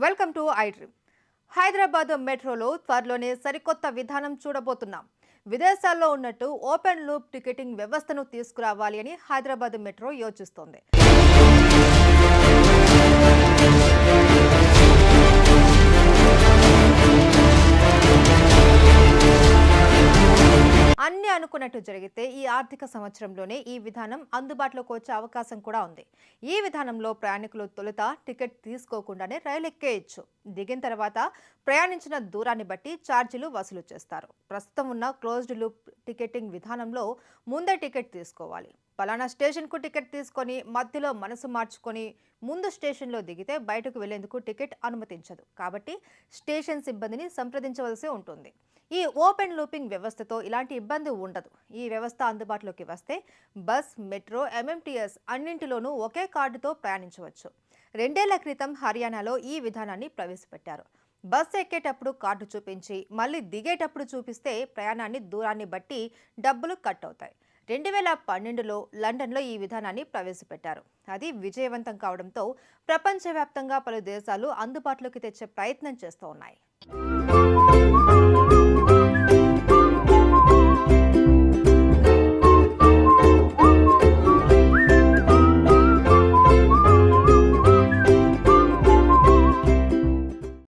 Welcome to I dream. Hyderabad మెట్రోలో త్వరలోనే సరికొత్త విధానం చూడబోతున్నాం. విదేశాల్లో ఉన్నట్టు ఓపెన్ లూప్ టికెటింగ్ వ్యవస్థను తీసుకురావాలి అని హైదరాబాద్ మెట్రో యోచిస్తోంది. అన్ని అనుకున్నట్టు జరిగితే ఈ ఆర్థిక సంవత్సరంలోనే ఈ విధానం అందుబాటులోకి వచ్చే అవకాశం కూడా ఉంది. ఈ విధానంలో ప్రయాణికులు తొలుత టికెట్ తీసుకోకుండానే రైలు ఎక్కేయచ్చు. దిగిన తర్వాత ప్రయాణించిన దూరాన్ని బట్టి ఛార్జీలు వసూలు చేస్తారు. ప్రస్తుతం ఉన్న క్లోజ్డ్ లూప్ టికెటింగ్ విధానంలో ముందే టికెట్ తీసుకోవాలి. పలానా స్టేషన్కు టికెట్ తీసుకొని మధ్యలో మనసు మార్చుకొని ముందు స్టేషన్లో దిగితే బయటకు వెళ్లేందుకు టికెట్ అనుమతించదు. కాబట్టి స్టేషన్ సిబ్బందిని సంప్రదించవలసి ఉంటుంది. ఈ ఓపెన్ లూపింగ్ వ్యవస్థతో ఇలాంటి ఇబ్బంది ఉండదు. ఈ వ్యవస్థ అందుబాటులోకి వస్తే బస్, మెట్రో, ఎంఎంటీఎస్ అన్నింటిలోనూ ఒకే కార్డుతో ప్రయాణించవచ్చు. 2 ఏళ్ల క్రితం హర్యానాలో ఈ విధానాన్ని ప్రవేశపెట్టారు. బస్సు ఎక్కేటప్పుడు కార్డు చూపించి మళ్ళీ దిగేటప్పుడు చూపిస్తే ప్రయాణాన్ని దూరాన్ని బట్టి డబ్బులు కట్ అవుతాయి. 2012లో లండన్లో ఈ విధానాన్ని ప్రవేశపెట్టారు. అది విజయవంతం కావడంతో ప్రపంచవ్యాప్తంగా పలు దేశాలు అందుబాటులోకి తెచ్చే ప్రయత్నం చేస్తూ ఉన్నాయి.